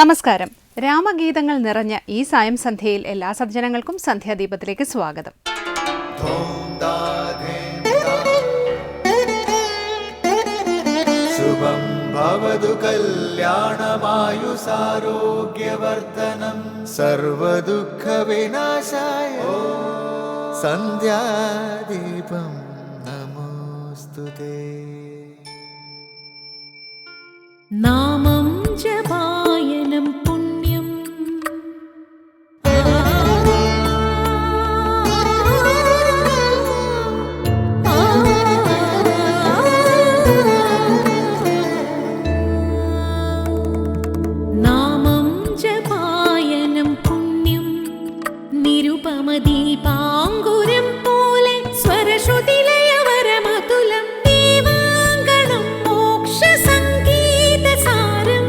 നമസ്കാരം. രാമഗീതങ്ങൾ നിറഞ്ഞ ഈ സായം സന്ധ്യയിൽ എല്ലാ സജ്ജനങ്ങൾക്കും സന്ധ്യാദീപത്തിലേക്ക് സ്വാഗതം. ശുഭം ഭവതു കല്യാണമായുസാരോഗ്യവർദ്ധനം സർവദുഃഖ വിനാശായ സന്ധ്യാദീപം നമോസ്തുതേ. നാമം ജപായനം പുണ്യം നാമം ജപായനം പുണ്യം നിരുപമദീപാങ്കുരം പോലെ സ്വരശ്രുതിലയവരമതുലം ദീവാങ്കണം മോക്ഷ സംഗീതസാരം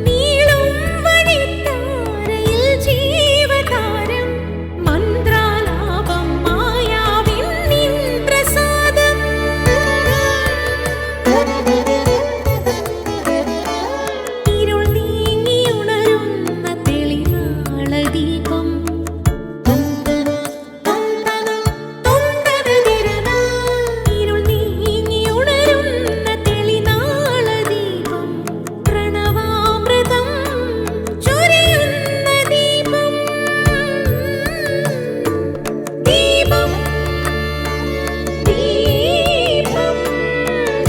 നീളും വഴിത്താരയിൽ ജീവതാരം മന്ത്രാലാപം മായാവിൻ നിൻ പ്രസാദം. ഇരുൾ നീങ്ങിയുണരുന്ന തെളിനാളദീപം ഇരുൾ നീങ്ങിയുണരുന്ന തെളിനാളദീപം പ്രണവാമൃതം ചൊരിയുന്ന ദീപം. ദീപം ദീപം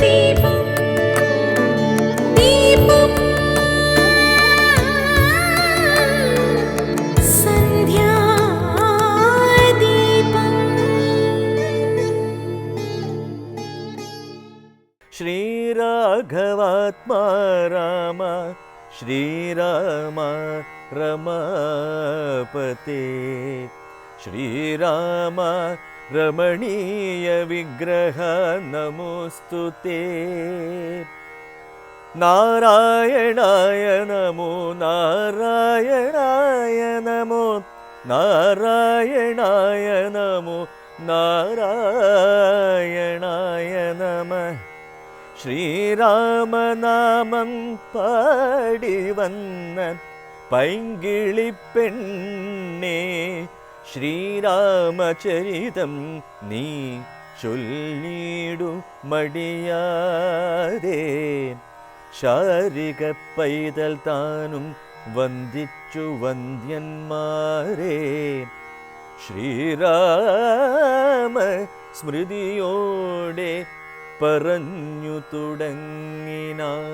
ദീപം ദീപം സന്ധ്യാദീപം. ശ്രീരാഘവാത്മാ രാമ ശ്രീരാമ രമാപതേ ശ്രീരാമ രമണീയ വിഗ്രഹ നമോസ്തുതേ. നാരായണായ നമോ നാരായണായ നമോ നാരായണായ നമോ നാരായണായ നമഃ. ശ്രീരാമനാമം പാടി വന്ന പൈങ്കിളിപ്പെണ്ണേ ശ്രീരാമചരിതം നീ ചൊല്ലിടു മടിയാതെ. ശാരിക പൈതൽ താനും വന്ദിച്ചു വന്ദ്യന്മാരെ ശ്രീരാമ സ്മൃതിയോടെ പറഞ്ഞു തുടങ്ങിനാൾ.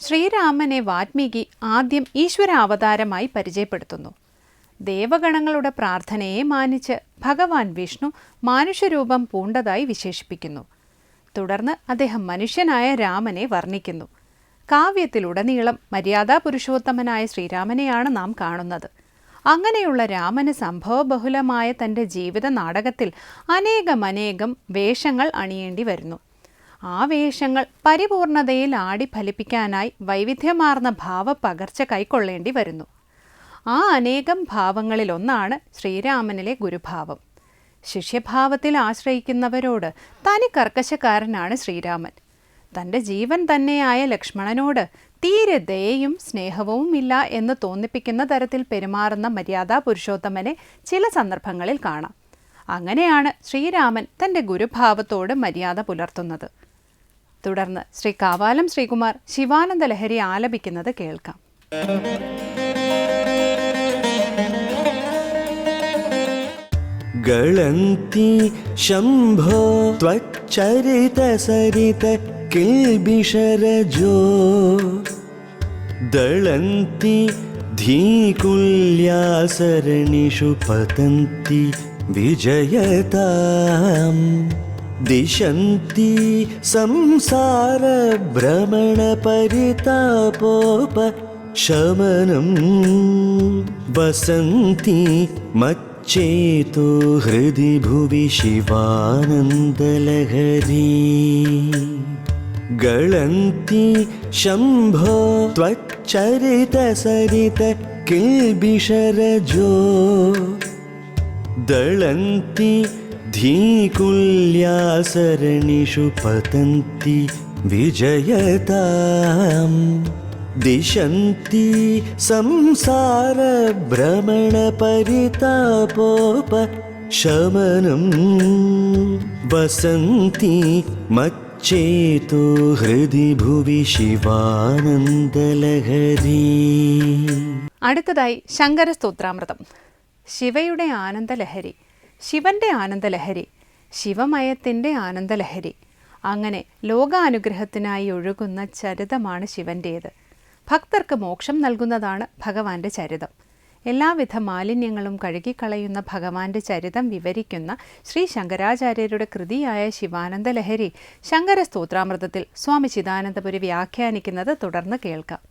ശ്രീരാമനെ വാൽമീകി ആദ്യം ഈശ്വരാവതാരമായി പരിചയപ്പെടുത്തുന്നു. ദേവഗണങ്ങളുടെ പ്രാർത്ഥനയെ മാനിച്ച് ഭഗവാൻ വിഷ്ണു മാനുഷ്യരൂപം പൂണ്ടതായി വിശേഷിപ്പിക്കുന്നു. തുടർന്ന് അദ്ദേഹം മനുഷ്യനായ രാമനെ വർണ്ണിക്കുന്നു. കാവ്യത്തിലുടനീളം മര്യാദാ പുരുഷോത്തമനായ ശ്രീരാമനെയാണ് നാം കാണുന്നത്. അങ്ങനെയുള്ള രാമന് സംഭവബഹുലമായ തൻ്റെ ജീവിത നാടകത്തിൽ അനേകം വേഷങ്ങൾ അണിയേണ്ടി വരുന്നു. ആ വേഷങ്ങൾ പരിപൂർണതയിൽ ആടി ഫലിപ്പിക്കാനായി വൈവിധ്യമാർന്ന ഭാവപകർച്ച കൈക്കൊള്ളേണ്ടി വരുന്നു. ആ അനേകം ഭാവങ്ങളിലൊന്നാണ് ശ്രീരാമനിലെ ഗുരുഭാവം. ശിഷ്യഭാവത്തിൽ ആശ്രയിക്കുന്നവരോട് തനി കർക്കശക്കാരനാണ് ശ്രീരാമൻ. തൻ്റെ ജീവൻ തന്നെയായ ലക്ഷ്മണനോട് തീരെ ദയയും സ്നേഹവും ഇല്ല എന്ന് തോന്നിപ്പിക്കുന്ന തരത്തിൽ പെരുമാറുന്ന മര്യാദാ പുരുഷോത്തമനെ ചില സന്ദർഭങ്ങളിൽ കാണാം. അങ്ങനെയാണ് ശ്രീരാമൻ തൻ്റെ ഗുരുഭാവത്തോട് മര്യാദ പുലർത്തുന്നത്. തുടർന്ന് ശ്രീ കാവാലം ശ്രീകുമാർ ശിവാനന്ദ ലഹരി ആലപിക്കുന്നത് കേൾക്കാം. ഗളന്തി ശംഭോ ത്വച്ചരിത സരിത കിൽബിഷരജോ ദളന്തി ധീകുല്യാസരണിഷു പതന്തി വിജയതാം ദിശന്തി സംസാര ഭ്രമണ പരിതാപോപ ശമനം വസന്തി ചേതോ ഹൃദി ഭുവി ശിവാനന്ദലഹരി. ഗളന്തി ശംഭോ ത്വച്ചരിത സരിത കിൽബിഷരജോ ദളന്തി ധീകുല്യാസരണിഷു പതന്തി വിജയതാം दिशन्ति संसारभ्रमणपरितापोपशमनं वसन्ति मच्चेतो हृदि भुवि शिवानन्दलहरी. അടുത്തതായി ശങ്കരസ്തോത്രാമൃതം. ശിവയുടെ ആനന്ദലഹരി, ശിവന്റെ ആനന്ദലഹരി, ശിവമയത്തിൻ്റെ ആനന്ദലഹരി. അങ്ങനെ ലോകാനുഗ്രഹത്തിനായി ഒഴുകുന്ന ചരിതമാണ് ശിവൻ്റേത്. ഭക്തർക്ക് മോക്ഷം നൽകുന്നതാണ് ഭഗവാന്റെ ചരിതം. എല്ലാവിധ മാലിന്യങ്ങളും കഴുകിക്കളയുന്ന ഭഗവാന്റെ ചരിതം വിവരിക്കുന്ന ശ്രീ ശങ്കരാചാര്യരുടെ കൃതിയായ ശിവാനന്ദലഹരി ശങ്കരസ്തോത്രാമൃതത്തിൽ സ്വാമി ചിദാനന്ദപുരി വ്യാഖ്യാനിക്കുന്നത് തുടർന്ന് കേൾക്കാം.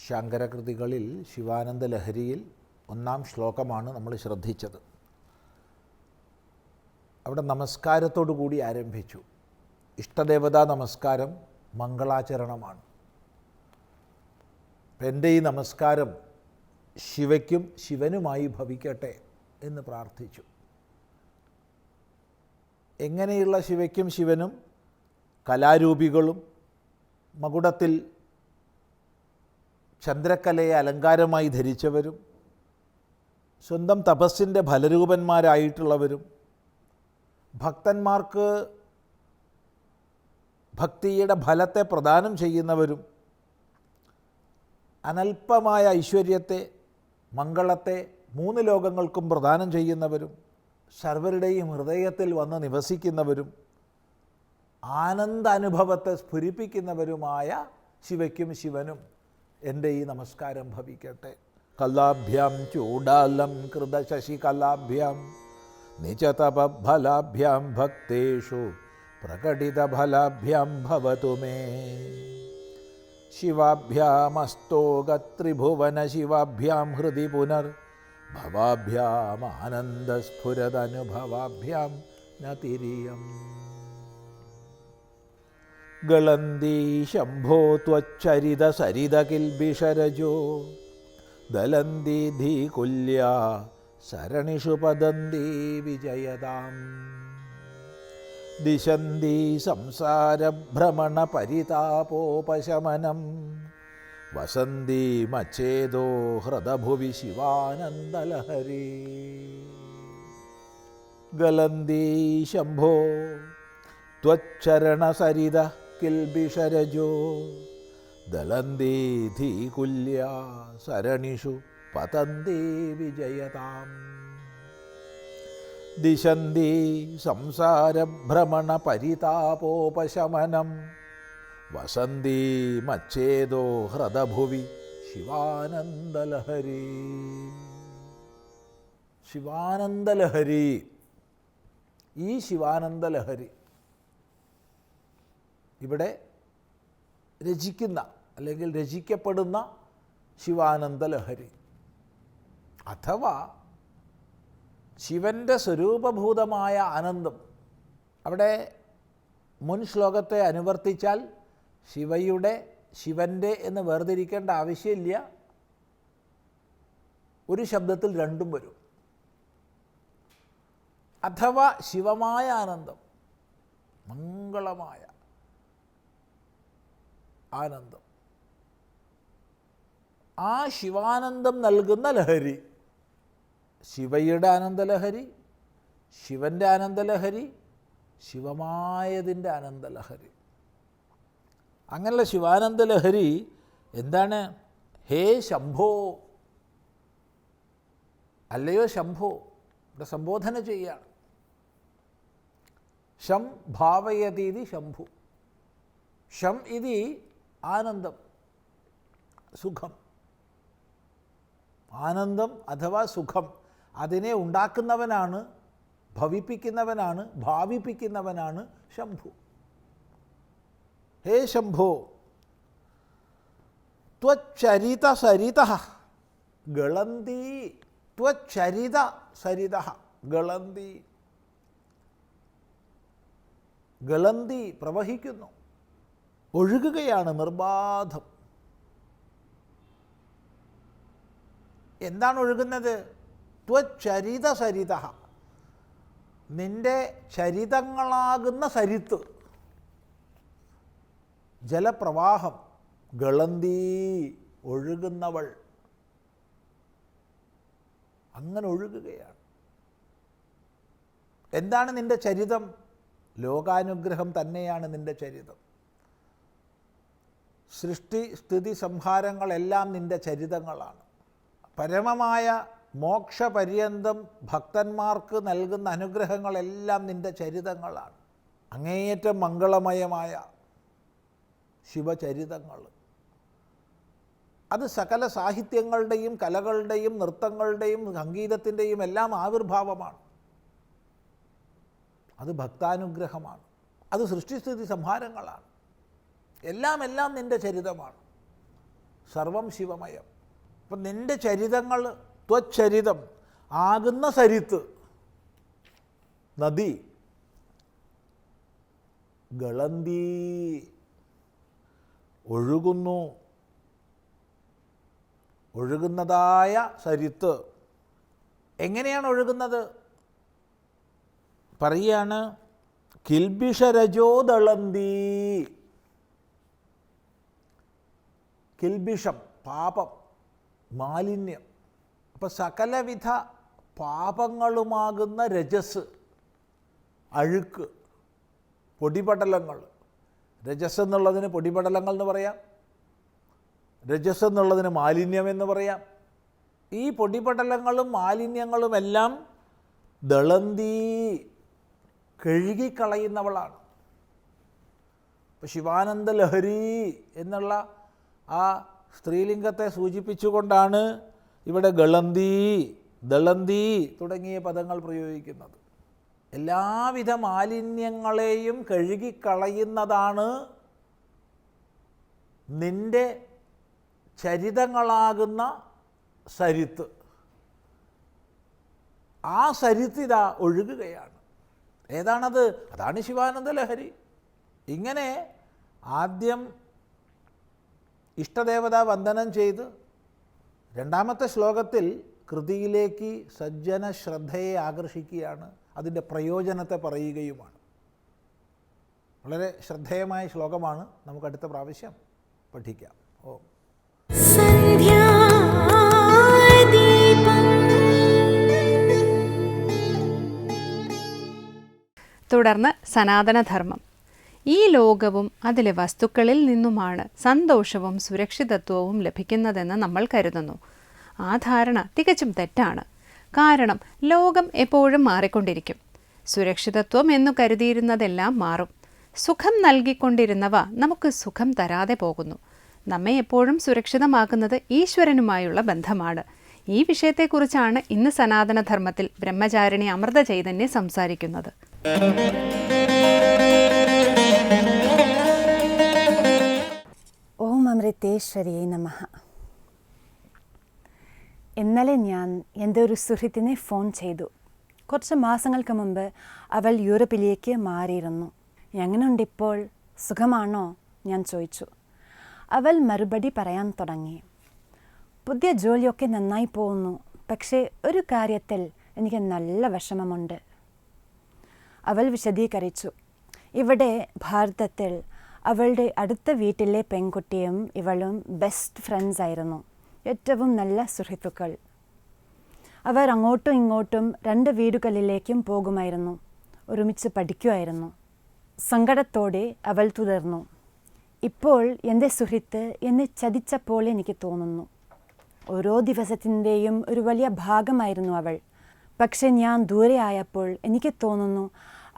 ശങ്കരകൃതികളിൽ ശിവാനന്ദലഹരിയിൽ 1-ാം ശ്ലോകമാണ് നമ്മൾ ശ്രദ്ധിച്ചത്. അവിടെ നമസ്കാരത്തോടു കൂടി ആരംഭിച്ചു. ഇഷ്ടദേവതാ നമസ്കാരം മംഗളാചരണമാണ്. എൻ്റെ ഈ നമസ്കാരം ശിവയ്ക്കും ശിവനുമായി ഭവിക്കട്ടെ എന്ന് പ്രാർത്ഥിച്ചു. എങ്ങനെയുള്ള ശിവയ്ക്കും ശിവനും? കലാരൂപികളും മകുടത്തിൽ ചന്ദ്രക്കലയെ അലങ്കാരമായി ധരിച്ചവരും സ്വന്തം തപസ്സിൻ്റെ ഫലരൂപന്മാരായിട്ടുള്ളവരും ഭക്തന്മാർക്ക് ഭക്തിയുടെ ഫലത്തെ പ്രദാനം ചെയ്യുന്നവരും അനൽപമായ ഐശ്വര്യത്തെ മംഗളത്തെ 3 ലോകങ്ങൾക്കും പ്രദാനം ചെയ്യുന്നവരും സർവരുടെയും ഹൃദയത്തിൽ വന്ന് നിവസിക്കുന്നവരും ആനന്ദാനുഭവത്തെ സ്ഫുരിപ്പിക്കുന്നവരുമായ ശിവയ്ക്കും ശിവനും എൻ്റെ ഈ നമസ്കാരം ഭവിക്കട്ടെ. കലാഭ്യാം ചൂടാലം കൃതശശികലാഭ്യാം നിജതപഫലാഭ്യാം ഭക്തേഷു പ്രകടിതഫലാഭ്യാം ഭവതു മേ. ശിവാഭ്യാമസ്തോകത്രിഭുവന ശിവാഭ്യാം ഹൃദി പുനർ ഭവാഭ്യാം ആനന്ദസ്ഫുരദനുഭവാഭ്യാം നതിരിയം. ഗളന്തി ശംഭോ ത്വച്ചരിത സരിത കിൽബിഷരജോ ദലന്തി ധീകുല്യ സരണിഷു പദന്തി വിജയതാം. ദിശന്തി സംസാരഭ്രമണ പരിതാപോപശമനം വസന്തി മച്ചേതോ ഹൃദഭുവി ശിവാനന്ദലഹരി. ഗലന്തി ശംഭോ ത്വച്ചരണസരിത കിൽബിഷരജോ ദലന്തി ധീകുല്യ സരണിഷു പതന്തി വിജയതാം. ദിശന്തി സംസാരഭ്രമണ പരിതാപോപശമനം വസന്തി മച്ചേതോ ഹൃദഭുവി ശിവാനന്ദലഹരി. ശിവാനന്ദലഹരി, ഈ ശിവാനന്ദലഹരി ഇവിടെ രചിക്കുന്ന അല്ലെങ്കിൽ രചിക്കപ്പെടുന്ന ശിവാനന്ദലഹരി അഥവാ ശിവൻ്റെ സ്വരൂപഭൂതമായ ആനന്ദം. അവിടെ മുൻ ശ്ലോകത്തെ അനുവർത്തിച്ചാൽ ശിവയുടെ ശിവൻ്റെ എന്ന് വേർതിരിക്കേണ്ട ആവശ്യമില്ല. ഒരു ശബ്ദത്തിൽ രണ്ടും വരും. അഥവാ ശിവമായ ആനന്ദം, മംഗളമായ ആനന്ദം, ആ ശിവാനന്ദം നൽകുന്ന ലഹരി, ശിവയുടെ ആനന്ദലഹരി, ശിവൻ്റെ ആനന്ദലഹരി, ശിവമായതിൻ്റെ ആനന്ദലഹരി. അങ്ങനെയുള്ള ശിവാനന്ദലഹരി എന്താണ്? ഹേ ശംഭോ, അല്ലയോ ശംഭോ, ഇവിടെ സംബോധന ചെയ്യുകയാണ്. ശം ഭാവയതീതി ശംഭു. ശം ഇതി ആനന്ദം, സുഖം. ആനന്ദം അഥവാ സുഖം, അതിനെ ഉണ്ടാക്കുന്നവനാണ്, ഭവിപ്പിക്കുന്നവനാണ്, ഭാവിപ്പിക്കുന്നവനാണ് ശംഭു. ഹേ ശംഭോ, ത്വച്ചരിത സരിത ഗളന്തി. ത്വച്ചരിത സരിത ഗളന്തി. ഗളന്തി പ്രവഹിക്കുന്നു, ഒഴുകുകയാണ് നിർബാധം. എന്താണ് ഒഴുകുന്നത്? ത്വച്ചരിത സരിത, നിൻ്റെ ചരിതങ്ങളാകുന്ന സരിത്ത്. ജലപ്രവാഹം, ഗളന്തീ ഒഴുകുന്നവൾ, അങ്ങനെ ഒഴുകുകയാണ്. എന്താണ് നിൻ്റെ ചരിതം? ലോകാനുഗ്രഹം തന്നെയാണ് നിൻ്റെ ചരിതം. സൃഷ്ടി സ്ഥിതി സംഹാരങ്ങളെല്ലാം നിൻ്റെ ചരിതങ്ങളാണ്. പരമമായ മോക്ഷപര്യന്തം ഭക്തന്മാർക്ക് നൽകുന്ന അനുഗ്രഹങ്ങളെല്ലാം നിൻ്റെ ചരിതങ്ങളാണ്. അങ്ങേയറ്റം മംഗളമയമായ ശിവചരിതങ്ങൾ. അത് സകല സാഹിത്യങ്ങളുടെയും കലകളുടെയും നൃത്തങ്ങളുടെയും സംഗീതത്തിൻ്റെയും എല്ലാം ആവിർഭാവമാണ്. അത് ഭക്താനുഗ്രഹമാണ്. അത് സൃഷ്ടിസ്ഥിതി സംഹാരങ്ങളാണ്. എല്ലാം നിൻ്റെ ചരിതമാണ്. സർവം ശിവമയം. അപ്പം നിൻ്റെ ചരിതങ്ങൾ, ത്വച്ചരിതം ആകുന്ന സരിത്ത്, നദി, ഗളന്തീ ഒഴുകുന്നു. ഒഴുകുന്നതായ സരിത്ത് എങ്ങനെയാണ് ഒഴുകുന്നത്? പറയാണ്, കിൽബിഷരജോദളന്തീ. കിൽബിഷം പാപം, മാലിന്യം. അപ്പം സകലവിധ പാപങ്ങളുമാകുന്ന രജസ്, അഴുക്ക്, പൊടിപടലങ്ങൾ. രജസ് എന്നുള്ളതിന് പൊടിപടലങ്ങൾ എന്ന് പറയാം, രജസ് എന്നുള്ളതിന് മാലിന്യം എന്ന് പറയാം. ഈ പൊടിപടലങ്ങളും മാലിന്യങ്ങളുമെല്ലാം ദളന്തീ കഴുകിക്കളയുന്നവളാണ്. ഇപ്പോൾ ശിവാനന്ദ ലഹരി എന്നുള്ള ആ സ്ത്രീലിംഗത്തെ സൂചിപ്പിച്ചുകൊണ്ടാണ് ഇവിടെ ഗളന്തീ, ദളന്തീ തുടങ്ങിയ പദങ്ങൾ പ്രയോഗിക്കുന്നത്. എല്ലാവിധ മാലിന്യങ്ങളെയും കഴുകിക്കളയുന്നതാണ് നിൻ്റെ ചരിതങ്ങളാകുന്ന സരിത്ത്. ആ സരിത്ത് ഇതാ ഒഴുകുകയാണ്. ഏതാണത്? അതാണ് ശിവാനന്ദ ലഹരി. ഇങ്ങനെ ആദ്യം ഇഷ്ടദേവതാ വന്ദനം ചെയ്ത് രണ്ടാമത്തെ ശ്ലോകത്തിൽ കൃതിയിലേക്ക് സജ്ജന ശ്രദ്ധയെ ആകർഷിക്കുകയാണ്. അതിൻ്റെ പ്രയോജനത്തെ പറയുകയുമാണ്. വളരെ ശ്രദ്ധേയമായ ശ്ലോകമാണ്. നമുക്ക് അടുത്ത പ്രാവശ്യം പഠിക്കാം. ഓം. തുടർന്ന് സനാതനധർമ്മം. ഈ ലോകവും അതിലെ വസ്തുക്കളിൽ നിന്നുമാണ് സന്തോഷവും സുരക്ഷിതത്വവും ലഭിക്കുന്നതെന്ന് നമ്മൾ കരുതുന്നു. ആ ധാരണ തികച്ചും തെറ്റാണ്. കാരണം ലോകം എപ്പോഴും മാറിക്കൊണ്ടിരിക്കും. സുരക്ഷിതത്വം എന്നു കരുതിയിരുന്നതെല്ലാം മാറും. സുഖം നൽകിക്കൊണ്ടിരുന്നവ നമുക്ക് സുഖം തരാതെ പോകുന്നു. നമ്മെ എപ്പോഴും സുരക്ഷിതമാക്കുന്നത് ഈശ്വരനുമായുള്ള ബന്ധമാണ്. ഈ വിഷയത്തെക്കുറിച്ചാണ് ഇന്ന് സനാതനധർമ്മത്തിൽ ബ്രഹ്മചാരിണി അമൃത ചൈതന്യ സംസാരിക്കുന്നത്. ഓം അമൃതേശ്വരിയേ നമഃ. ഇന്നലെ ഞാൻ എൻ്റെ ഒരു സുഹൃത്തിനെ ഫോൺ ചെയ്തു. കുറച്ച് മാസങ്ങൾക്ക് മുമ്പ് അവൾ യൂറോപ്പിലേക്ക് മാറിയിരുന്നു. എങ്ങനെയുണ്ട് ഇപ്പോൾ? സുഖമാണോ? ഞാൻ ചോദിച്ചു. അവൾ മറുപടി പറയാൻ തുടങ്ങി. പുതിയ ജോലിയൊക്കെ നന്നായി പോകുന്നു, പക്ഷേ ഒരു കാര്യത്തിൽ എനിക്ക് നല്ല വിഷമമുണ്ട്. അവൾ വിശദീകരിച്ചു. ഇവിടെ ഭാരതത്തിൽ അവളുടെ അടുത്ത വീട്ടിലെ പെൺകുട്ടിയും ഇവളും ബെസ്റ്റ് ഫ്രണ്ട്സ് ആയിരുന്നു. ഏറ്റവും നല്ല സുഹൃത്തുക്കൾ. അവർ അങ്ങോട്ടും ഇങ്ങോട്ടും 2 വീടുകളിലേക്കും പോകുമായിരുന്നു. ഒരുമിച്ച് പഠിക്കുമായിരുന്നു. സങ്കടത്തോടെ അവൾ തുടർന്നു. ഇപ്പോൾ എൻ്റെ സുഹൃത്ത് എന്നെ ചതിച്ച പോലെ എനിക്ക് തോന്നുന്നു. ഓരോ ദിവസത്തിൻ്റെയും ഒരു വലിയ ഭാഗമായിരുന്നു അവൾ. പക്ഷെ ഞാൻ ദൂരെ ആയപ്പോൾ എനിക്ക് തോന്നുന്നു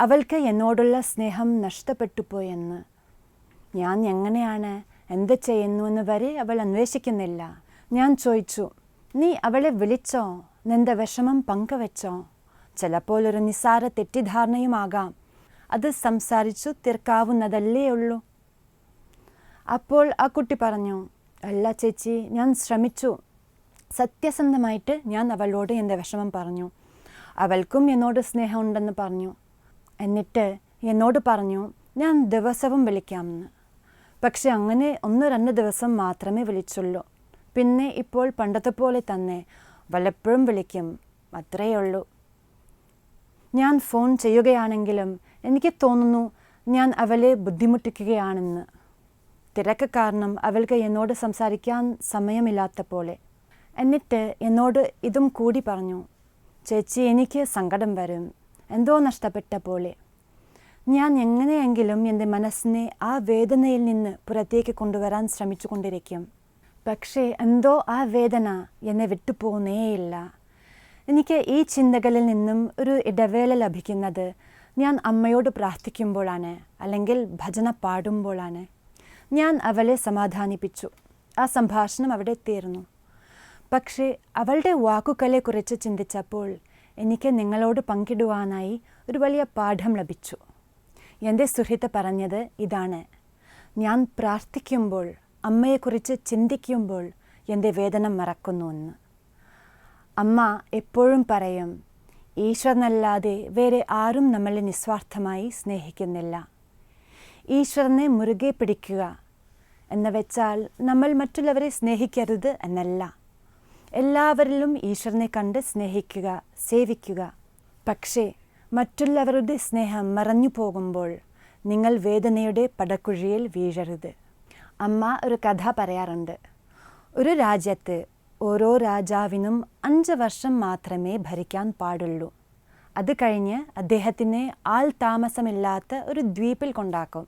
അവൾക്ക് എന്നോടുള്ള സ്നേഹം നഷ്ടപ്പെട്ടു പോയെന്ന്. ഞാൻ എങ്ങനെയാണ്, എന്ത് ചെയ്യുന്നുവെന്ന് വരെ അവൾ അന്വേഷിക്കുന്നില്ല. ഞാൻ ചോദിച്ചു, നീ അവളെ വിളിച്ചോ? നിന്റെ വിഷമം പങ്കുവെച്ചോ? ചിലപ്പോൾ ഒരു നിസ്സാര തെറ്റിദ്ധാരണയുമാകാം. അത് സംസാരിച്ചു തീർക്കാവുന്നതല്ലേ ഉള്ളൂ. അപ്പോൾ ആ കുട്ടി പറഞ്ഞു, അല്ല ചേച്ചി, ഞാൻ ശ്രമിച്ചു. സത്യസന്ധമായിട്ട് ഞാൻ അവളോട് എൻ്റെ വിഷമം പറഞ്ഞു. അവൾക്കും എന്നോട് സ്നേഹമുണ്ടെന്ന് പറഞ്ഞു. എന്നിട്ട് എന്നോട് പറഞ്ഞു, ഞാൻ ദിവസവും വിളിക്കാമെന്ന്. പക്ഷെ അങ്ങനെ 1-2 ദിവസം മാത്രമേ വിളിച്ചുള്ളൂ. പിന്നെ ഇപ്പോൾ പണ്ടത്തെ പോലെ തന്നെ വല്ലപ്പോഴും വിളിക്കും, അത്രയേ ഉള്ളൂ. ഞാൻ ഫോൺ ചെയ്യുകയാണെങ്കിലും എനിക്ക് തോന്നുന്നു ഞാൻ അവളെ ബുദ്ധിമുട്ടിക്കുകയാണെന്ന്. തിരക്ക് കാരണം അവൾക്ക് എന്നോട് സംസാരിക്കാൻ സമയമില്ലാത്ത പോലെ. എന്നിട്ട് എന്നോട് ഇതും കൂടി പറഞ്ഞു, ചേച്ചി എനിക്ക് സങ്കടം വരും, എന്തോ നഷ്ടപ്പെട്ട പോലെ. ഞാൻ എങ്ങനെയെങ്കിലും എൻ്റെ മനസ്സിനെ ആ വേദനയിൽ നിന്ന് പുറത്തേക്ക് കൊണ്ടുവരാൻ ശ്രമിച്ചു കൊണ്ടിരിക്കും. പക്ഷേ എന്തോ ആ വേദന എന്നെ വിട്ടുപോകുന്നേയില്ല. എനിക്ക് ഈ ചിന്തകളിൽ നിന്നും ഒരു ഇടവേള ലഭിക്കുന്നത് ഞാൻ അമ്മയോട് പ്രാർത്ഥിക്കുമ്പോഴാണ്, അല്ലെങ്കിൽ ഭജന പാടുമ്പോഴാണ്. ഞാൻ അവളെ സമാധാനിപ്പിച്ചു. ആ സംഭാഷണം അവിടെ തീർന്നു. പക്ഷേ അവളുടെ വാക്കുകളെക്കുറിച്ച് ചിന്തിച്ചപ്പോൾ എനിക്ക് നിങ്ങളോട് പങ്കിടുവാനായി ഒരു വലിയ പാഠം ലഭിച്ചു. എൻ്റെ സുഹൃത്ത് പറഞ്ഞത് ഇതാണ്: ഞാൻ പ്രാർത്ഥിക്കുമ്പോൾ, അമ്മയെക്കുറിച്ച് ചിന്തിക്കുമ്പോൾ എൻ്റെ വേദന മറക്കുന്നുവെന്ന്. അമ്മ എപ്പോഴും പറയും, ഈശ്വരനല്ലാതെ വേറെ ആരും നമ്മളെ നിസ്വാർത്ഥമായി സ്നേഹിക്കുന്നില്ല. ഈശ്വരനെ മുറുകെ പിടിക്കുക എന്ന് വെച്ചാൽ നമ്മൾ മറ്റുള്ളവരെ സ്നേഹിക്കരുത് എന്നല്ല. എല്ലാവരിലും ഈശ്വരനെ കണ്ട് സ്നേഹിക്കുക, സേവിക്കുക. പക്ഷേ മറ്റുള്ളവരുടെ സ്നേഹം മറഞ്ഞു പോകുമ്പോൾ നിങ്ങൾ വേദനയുടെ പടക്കുഴിയിൽ വീഴരുത്. അമ്മ ഒരു കഥ പറയാറുണ്ട്. ഒരു രാജ്യത്ത് ഓരോ രാജാവിനും 5 വർഷം മാത്രമേ ഭരിക്കാൻ പാടുള്ളൂ. അത് കഴിഞ്ഞ് അദ്ദേഹത്തിനെ ആൾ താമസമില്ലാത്ത ഒരു ദ്വീപിൽ കൊണ്ടാക്കും.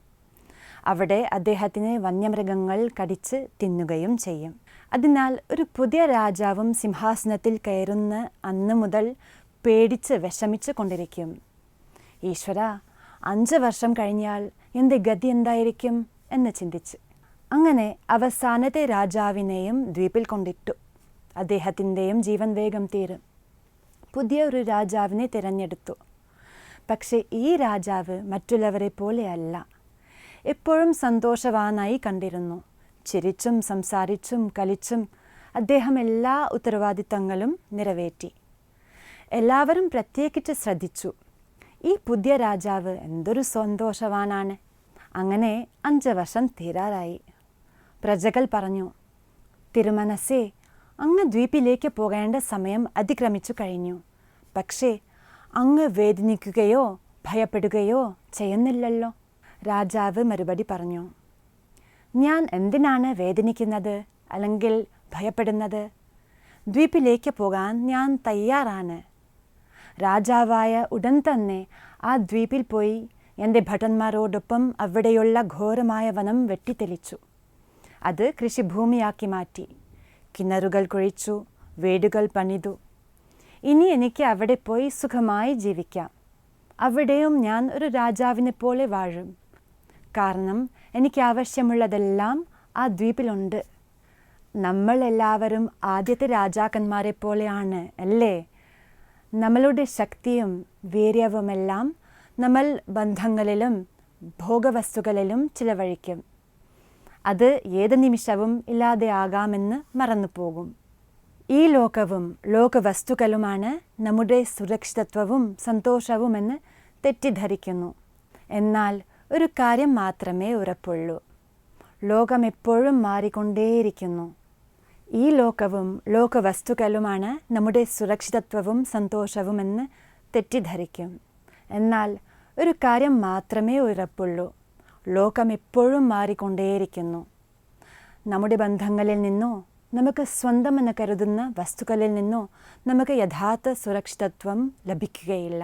അവിടെ അദ്ദേഹത്തിന് വന്യമൃഗങ്ങൾ കടിച്ച് തിന്നുകയും ചെയ്യും. അതിനാൽ ഒരു പുതിയ രാജാവും സിംഹാസനത്തിൽ കയറുന്ന അന്ന് മുതൽ പേടിച്ച് വിഷമിച്ച് കൊണ്ടിരിക്കും. ഈശ്വര, 5 വർഷം കഴിഞ്ഞാൽ എൻ്റെ ഗതി എന്തായിരിക്കും എന്ന് ചിന്തിച്ച്. അങ്ങനെ അവസാനത്തെ രാജാവിനെയും ദ്വീപിൽ കൊണ്ടിട്ടു. അദ്ദേഹത്തിൻ്റെയും ജീവൻ വേഗം തീരും. പുതിയ ഒരു രാജാവിനെ തിരഞ്ഞെടുത്തു. പക്ഷേ ഈ രാജാവ് മറ്റുള്ളവരെ പോലെയല്ല. എപ്പോഴും സന്തോഷവാനായി കണ്ടിരുന്നു. ചിരിച്ചും സംസാരിച്ചും കളിച്ചും അദ്ദേഹം എല്ലാ ഉത്തരവാദിത്തങ്ങളും നിറവേറ്റി. എല്ലാവരും പ്രത്യേകിച്ച് ശ്രദ്ധിച്ചു, ഈ പുതിയ രാജാവ് എന്തൊരു സന്തോഷവാനാണ്. അങ്ങനെ 5 വർഷം തീരാറായി. പ്രജകൾ പറഞ്ഞു, തിരുമനസ്സേ, അങ്ങ് ദ്വീപിലേക്ക് പോകേണ്ട സമയം അതിക്രമിച്ചു കഴിഞ്ഞു. പക്ഷേ അങ്ങ് വേദനിക്കുകയോ ഭയപ്പെടുകയോ ചെയ്യുന്നില്ലല്ലോ. രാജാവ് മറുപടി പറഞ്ഞു, ഞാൻ എന്തിനാണ് വേദനിക്കുന്നത് അല്ലെങ്കിൽ ഭയപ്പെടുന്നത്? ദ്വീപിലേക്ക് പോകാൻ ഞാൻ തയ്യാറാണ്. രാജാവായ ഉടൻ തന്നെ ആ ദ്വീപിൽ പോയി എൻ്റെ ഭടന്മാരോടൊപ്പം അവിടെയുള്ള ഘോരമായ വനം വെട്ടിത്തെളിച്ചു. അത് കൃഷിഭൂമിയാക്കി മാറ്റി. കിണറുകൾ കുഴിച്ചു, വീടുകൾ പണിതു. ഇനി എനിക്ക് അവിടെ പോയി സുഖമായി ജീവിക്കാം. അവിടെയും ഞാൻ ഒരു രാജാവിനെ പോലെ വാഴും. കാരണം എനിക്ക് ആവശ്യമുള്ളതെല്ലാം ആ ദ്വീപിലുണ്ട്. നമ്മളെല്ലാവരും ആദ്യത്തെ രാജാക്കന്മാരെ പോലെയാണ് അല്ലേ? നമ്മളുടെ ശക്തിയും വീര്യവുമെല്ലാം നമ്മൾ ബന്ധങ്ങളിലും ഭോഗവസ്തുക്കളിലും ചിലവഴിക്കും. അത് ഏത് നിമിഷവും ഇല്ലാതെയാകാമെന്ന് മറന്നുപോകും. ഈ ലോകവും ലോകവസ്തുക്കളുമാണ് നമ്മുടെ സുരക്ഷിതത്വവും സന്തോഷവുമെന്ന് തെറ്റിദ്ധരിക്കുന്നു. എന്നാൽ ഒരു കാര്യം മാത്രമേ ഉറപ്പുള്ളൂ: ലോകം എപ്പോഴും മാറിക്കൊണ്ടേയിരിക്കുന്നു. ഈ ലോകവും ലോകവസ്തുക്കളുമാണ് നമ്മുടെ സുരക്ഷിതത്വവും സന്തോഷവുമെന്ന് തെറ്റിദ്ധരിക്കും. എന്നാൽ ഒരു കാര്യം മാത്രമേ ഉറപ്പുള്ളൂ: ലോകം എപ്പോഴും മാറിക്കൊണ്ടേയിരിക്കുന്നു. നമ്മുടെ ബന്ധങ്ങളിൽ നിന്നോ നമുക്ക് സ്വന്തമെന്ന് കരുതുന്ന വസ്തുക്കളിൽ നിന്നോ നമുക്ക് യഥാർത്ഥ സുരക്ഷിതത്വം ലഭിക്കുകയില്ല.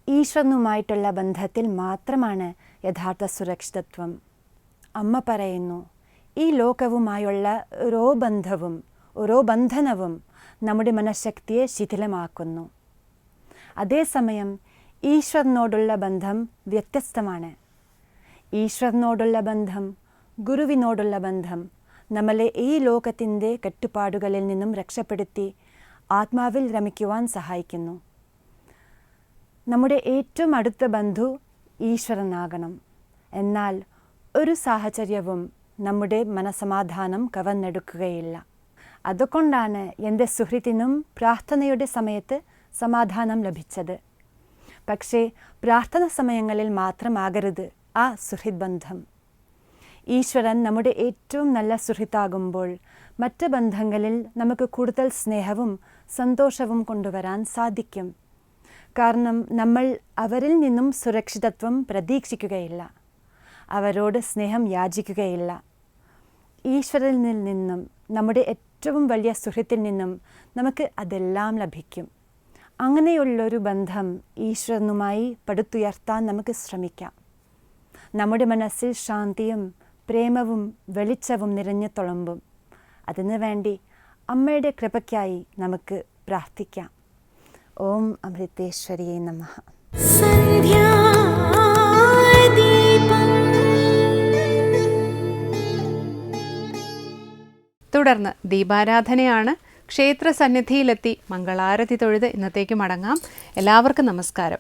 ഈശ്വരനുമായിട്ടുള്ള ബന്ധത്തിൽ മാത്രമാണ് യഥാർത്ഥ സുരക്ഷിതത്വം. അമ്മ പറയുന്നു, ഈ ലോകവുമായുള്ള ഓരോ ബന്ധവും ഓരോ ബന്ധനവും നമ്മുടെ മനഃശക്തിയെ ശിഥിലമാക്കുന്നു. അതേസമയം ഈശ്വരനോടുള്ള ബന്ധം വ്യത്യസ്തമാണ്. ഈശ്വരനോടുള്ള ബന്ധം, ഗുരുവിനോടുള്ള ബന്ധം നമ്മളെ ഈ ലോകത്തിൻ്റെ കെട്ടുപാടുകളിൽ നിന്നും രക്ഷപ്പെടുത്തി ആത്മാവിൽ രമിക്കുവാൻ സഹായിക്കുന്നു. നമ്മുടെ ഏറ്റവും അടുത്ത ബന്ധു ഈശ്വരനാകണം. എന്നാൽ ഒരു സാഹചര്യവും നമ്മുടെ മനസമാധാനം കവർന്നെടുക്കുകയില്ല. അതുകൊണ്ടാണ് എൻ്റെ സുഹൃത്തിനും പ്രാർത്ഥനയുടെ സമയത്ത് സമാധാനം ലഭിച്ചത്. പക്ഷേ പ്രാർത്ഥന സമയങ്ങളിൽ മാത്രമാകരുത് ആ സുഹൃത് ബന്ധം. ഈശ്വരൻ നമ്മുടെ ഏറ്റവും നല്ല സുഹൃത്താകുമ്പോൾ മറ്റ് ബന്ധങ്ങളിൽ നമുക്ക് കൂടുതൽ സ്നേഹവും സന്തോഷവും കൊണ്ടുവരാൻ സാധിക്കും. കാരണം നമ്മൾ അവരിൽ നിന്നും സുരക്ഷിതത്വം പ്രതീക്ഷിക്കുകയില്ല, അവരോട് സ്നേഹം യാചിക്കുകയില്ല. ഈശ്വരനിൽ നിന്നും നമ്മുടെ ഏറ്റവും വലിയ സുഹൃത്തിൽ നിന്നും നമുക്ക് അതെല്ലാം ലഭിക്കും. അങ്ങനെയുള്ളൊരു ബന്ധം ഈശ്വരനുമായി പടുത്തുയർത്താൻ നമുക്ക് ശ്രമിക്കാം. നമ്മുടെ മനസ്സിൽ ശാന്തിയും പ്രേമവും വെളിച്ചവും നിറഞ്ഞു തുളുമ്പും. അതിനു വേണ്ടി അമ്മയുടെ കൃപയ്ക്കായി നമുക്ക് പ്രാർത്ഥിക്കാം. ഓം അമൃതേശ്വരിയേ നമഃ. സന്ധ്യാദീപം തുടർന്ന് ദീപാരാധനയാണ്. ക്ഷേത്ര സന്നിധിയിലെത്തി മംഗളാരതി തൊഴുത് ഇന്നത്തേക്ക് മടങ്ങാം. എല്ലാവർക്കും നമസ്കാരം.